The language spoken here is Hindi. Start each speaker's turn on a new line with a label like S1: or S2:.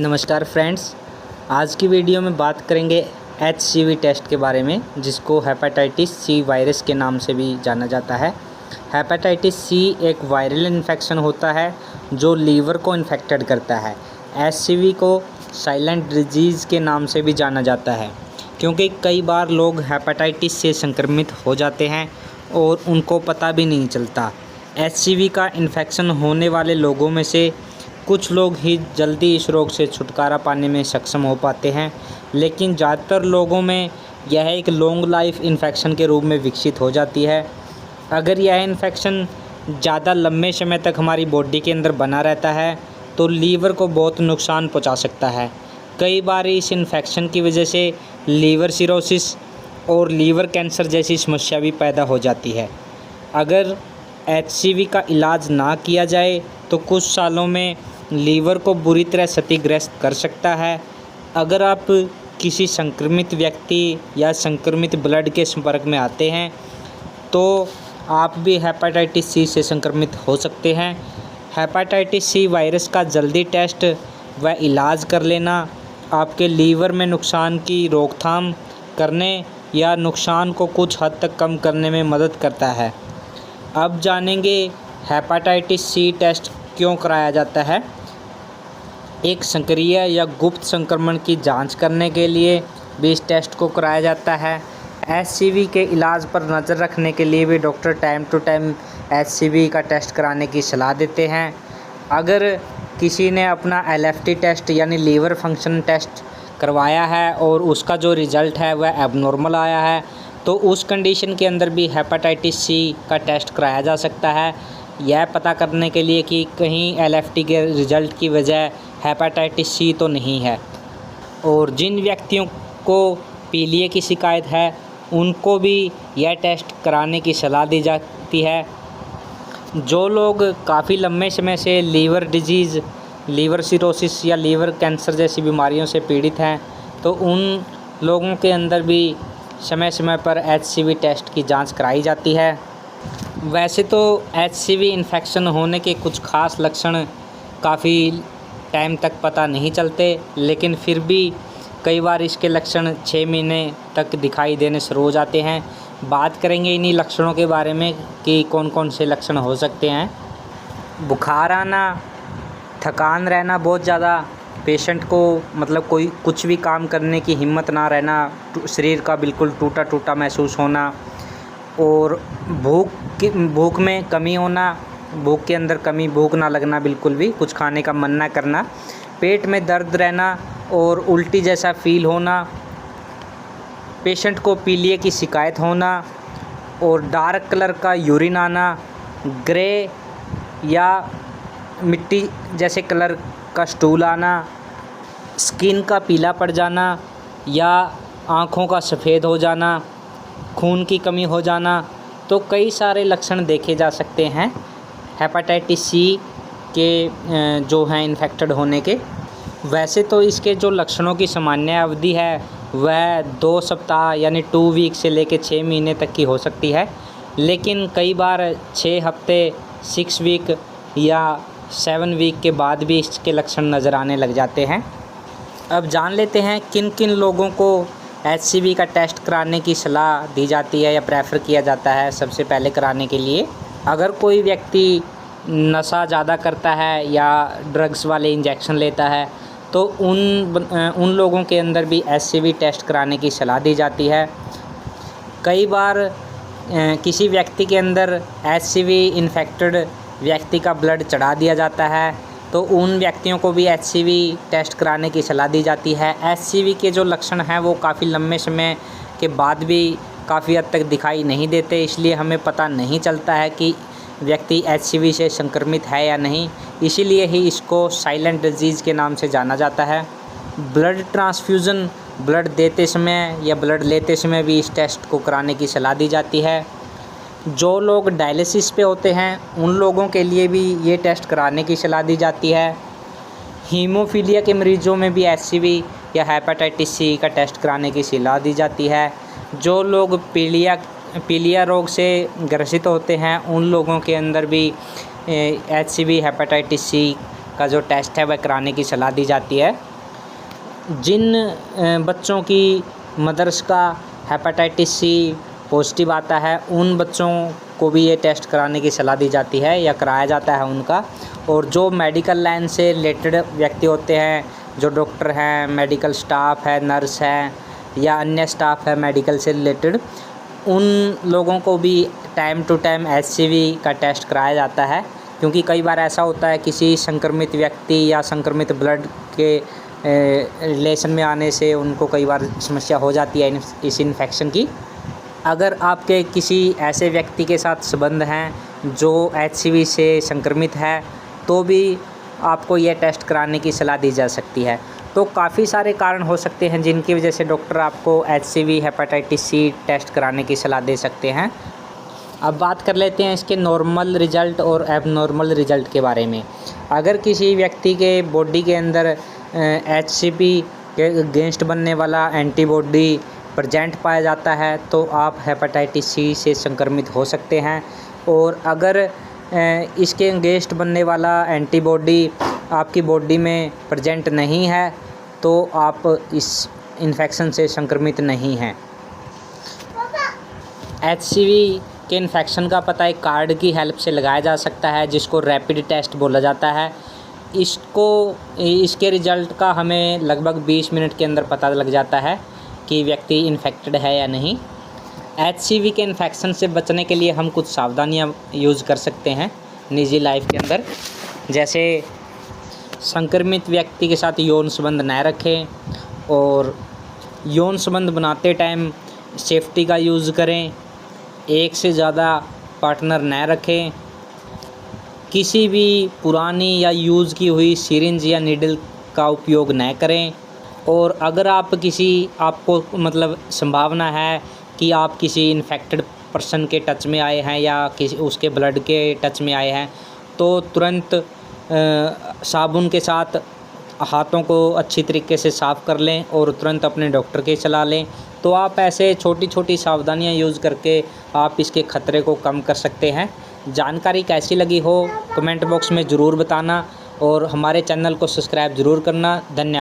S1: नमस्कार फ्रेंड्स, आज की वीडियो में बात करेंगे HCV टेस्ट के बारे में, जिसको हेपेटाइटिस सी वायरस के नाम से भी जाना जाता है। हेपेटाइटिस सी एक वायरल इन्फेक्शन होता है जो लीवर को इन्फेक्टेड करता है। HCV को साइलेंट डिजीज़ के नाम से भी जाना जाता है, क्योंकि कई बार लोग हेपेटाइटिस से संक्रमित हो जाते हैं और उनको पता भी नहीं चलता। HCV का इन्फेक्शन होने वाले लोगों में से कुछ लोग ही जल्दी इस रोग से छुटकारा पाने में सक्षम हो पाते हैं, लेकिन ज़्यादातर लोगों में यह एक लॉन्ग लाइफ इन्फेक्शन के रूप में विकसित हो जाती है। अगर यह इन्फेक्शन ज़्यादा लंबे समय तक हमारी बॉडी के अंदर बना रहता है तो लीवर को बहुत नुकसान पहुंचा सकता है। कई बार इस इन्फेक्शन की वजह से लीवर सिरोसिस और लीवर कैंसर जैसी समस्या भी पैदा हो जाती है। अगर HCV का इलाज ना किया जाए तो कुछ सालों में लीवर को बुरी तरह क्षतिग्रस्त कर सकता है। अगर आप किसी संक्रमित व्यक्ति या संक्रमित ब्लड के संपर्क में आते हैं तो आप भी हेपेटाइटिस सी से संक्रमित हो सकते हैं। हेपेटाइटिस सी वायरस का जल्दी टेस्ट व इलाज कर लेना आपके लीवर में नुकसान की रोकथाम करने या नुकसान को कुछ हद तक कम करने में मदद करता है। अब जानेंगे हेपेटाइटिस सी टेस्ट क्यों कराया जाता है। एक सक्रिय या गुप्त संक्रमण की जांच करने के लिए भी इस टेस्ट को कराया जाता है। HCV के इलाज पर नज़र रखने के लिए भी doctor time to time HCV का टेस्ट कराने की सलाह देते हैं। अगर किसी ने अपना LFT टेस्ट यानी लीवर फंक्शन टेस्ट करवाया है और उसका जो रिज़ल्ट है वह एबनॉर्मल आया है तो उस कंडीशन के अंदर भी हेपेटाइटिस सी का टेस्ट कराया जा सकता है, यह पता करने के लिए कि कहीं LFT के रिज़ल्ट की वजह हेपेटाइटिस सी तो नहीं है। और जिन व्यक्तियों को पीलिया की शिकायत है उनको भी यह टेस्ट कराने की सलाह दी जाती है। जो लोग काफ़ी लंबे समय से लीवर डिजीज़, लीवर सिरोसिस या लीवर कैंसर जैसी बीमारियों से पीड़ित हैं तो उन लोगों के अंदर भी समय समय पर HCV टेस्ट की जांच कराई जाती है। वैसे तो HCV इन्फेक्शन होने के कुछ खास लक्षण काफ़ी टाइम तक पता नहीं चलते, लेकिन फिर भी कई बार इसके लक्षण 6 महीने तक दिखाई देने शुरू हो जाते हैं। बात करेंगे इन्हीं लक्षणों के बारे में कि कौन कौन से लक्षण हो सकते हैं। बुखार आना, थकान रहना बहुत ज़्यादा, पेशेंट को मतलब कोई कुछ भी काम करने की हिम्मत ना रहना, शरीर का बिल्कुल टूटा टूटा महसूस होना और भूख में कमी होना, भूख के अंदर कमी, भूख ना लगना, बिल्कुल भी कुछ खाने का मन ना करना, पेट में दर्द रहना और उल्टी जैसा फील होना, पेशेंट को पीलिया की शिकायत होना और डार्क कलर का यूरिन आना, ग्रे या मिट्टी जैसे कलर का स्टूल आना, स्किन का पीला पड़ जाना या आँखों का सफ़ेद हो जाना, खून की कमी हो जाना, तो कई सारे लक्षण देखे जा सकते हैं हेपेटाइटिस सी के जो हैं इन्फेक्टेड होने के। वैसे तो इसके जो लक्षणों की सामान्य अवधि है वह 2 सप्ताह यानी 2 वीक से लेकर 6 महीने तक की हो सकती है, लेकिन कई बार 6 हफ्ते, 6 वीक या 7 वीक के बाद भी इसके लक्षण नज़र आने लग जाते हैं। अब जान लेते हैं किन किन लोगों को HCV का टेस्ट कराने की सलाह दी जाती है या प्रेफर किया जाता है सबसे पहले कराने के लिए। अगर कोई व्यक्ति नशा ज़्यादा करता है या ड्रग्स वाले इंजेक्शन लेता है तो उन लोगों के अंदर भी HCV टेस्ट कराने की सलाह दी जाती है। कई बार किसी व्यक्ति के अंदर HCV इन्फेक्टेड व्यक्ति का ब्लड चढ़ा दिया जाता है तो उन व्यक्तियों को भी HCV टेस्ट कराने की सलाह दी जाती है। HCV के जो लक्षण हैं वो काफ़ी लंबे समय के बाद भी काफ़ी हद तक दिखाई नहीं देते, इसलिए हमें पता नहीं चलता है कि व्यक्ति HCV से संक्रमित है या नहीं, इसीलिए ही इसको साइलेंट डिजीज़ के नाम से जाना जाता है। ब्लड ट्रांसफ्यूज़न, ब्लड देते समय या ब्लड लेते समय भी इस टेस्ट को कराने की सलाह दी जाती है। जो लोग डायलिसिस पे होते हैं उन लोगों के लिए भी ये टेस्ट कराने की सलाह दी जाती है। हीमोफीलिया के मरीजों में भी HCV या हेपेटाइटिस सी का टेस्ट कराने की सलाह दी जाती है। जो लोग पीलिया रोग से ग्रसित होते हैं उन लोगों के अंदर भी HCV हेपेटाइटिस सी का जो टेस्ट है वह कराने की सलाह दी जाती है। जिन बच्चों की मदर्स का हेपेटाइटिस सी पॉजिटिव आता है उन बच्चों को भी ये टेस्ट कराने की सलाह दी जाती है या कराया जाता है उनका। और जो मेडिकल लाइन से रिलेटेड व्यक्ति होते हैं, जो डॉक्टर हैं, मेडिकल स्टाफ है, नर्स है या अन्य स्टाफ है मेडिकल से रिलेटेड, उन लोगों को भी टाइम टू टाइम HCV का टेस्ट कराया जाता है। क्योंकि कई बार ऐसा होता है किसी संक्रमित व्यक्ति या संक्रमित ब्लड के रिलेशन में आने से उनको कई बार समस्या हो जाती है इस इन्फेक्शन की। अगर आपके किसी ऐसे व्यक्ति के साथ संबंध हैं जो HCV से संक्रमित है तो भी आपको यह टेस्ट कराने की सलाह दी जा सकती है। तो काफ़ी सारे कारण हो सकते हैं जिनकी वजह से डॉक्टर आपको HCV हेपेटाइटिस सी टेस्ट कराने की सलाह दे सकते हैं। अब बात कर लेते हैं इसके नॉर्मल रिज़ल्ट और एबनॉर्मल रिज़ल्ट के बारे में। अगर किसी व्यक्ति के बॉडी के अंदर HCV के अगेंस्ट बनने वाला एंटीबॉडी प्रेजेंट पाया जाता है तो आप हेपेटाइटिस सी से संक्रमित हो सकते हैं। और अगर इसके अगेंस्ट बनने वाला एंटीबॉडी आपकी बॉडी में प्रेजेंट नहीं है तो आप इस इन्फेक्शन से संक्रमित नहीं हैं। HCV के इन्फेक्शन का पता एक कार्ड की हेल्प से लगाया जा सकता है जिसको रैपिड टेस्ट बोला जाता है। इसके रिज़ल्ट का हमें लगभग 20 मिनट के अंदर पता लग जाता है कि व्यक्ति इन्फेक्टेड है या नहीं। HCV के इन्फेक्शन से बचने के लिए हम कुछ सावधानियां यूज़ कर सकते हैं निजी लाइफ के अंदर। जैसे संक्रमित व्यक्ति के साथ यौन संबंध न रखें और यौन संबंध बनाते टाइम सेफ्टी का यूज़ करें। एक से ज़्यादा पार्टनर न रखें। किसी भी पुरानी या यूज़ की हुई सिरिंज या नीडल का उपयोग न करें। और अगर आपको संभावना है कि आप किसी इन्फेक्टेड पर्सन के टच में आए हैं या किसी उसके ब्लड के टच में आए हैं तो तुरंत साबुन के साथ हाथों को अच्छी तरीके से साफ़ कर लें और तुरंत अपने डॉक्टर की सलाह लें। तो आप ऐसे छोटी छोटी सावधानियां यूज़ करके आप इसके ख़तरे को कम कर सकते हैं। जानकारी कैसी लगी हो कमेंट बॉक्स में ज़रूर बताना और हमारे चैनल को सब्सक्राइब ज़रूर करना। धन्यवाद।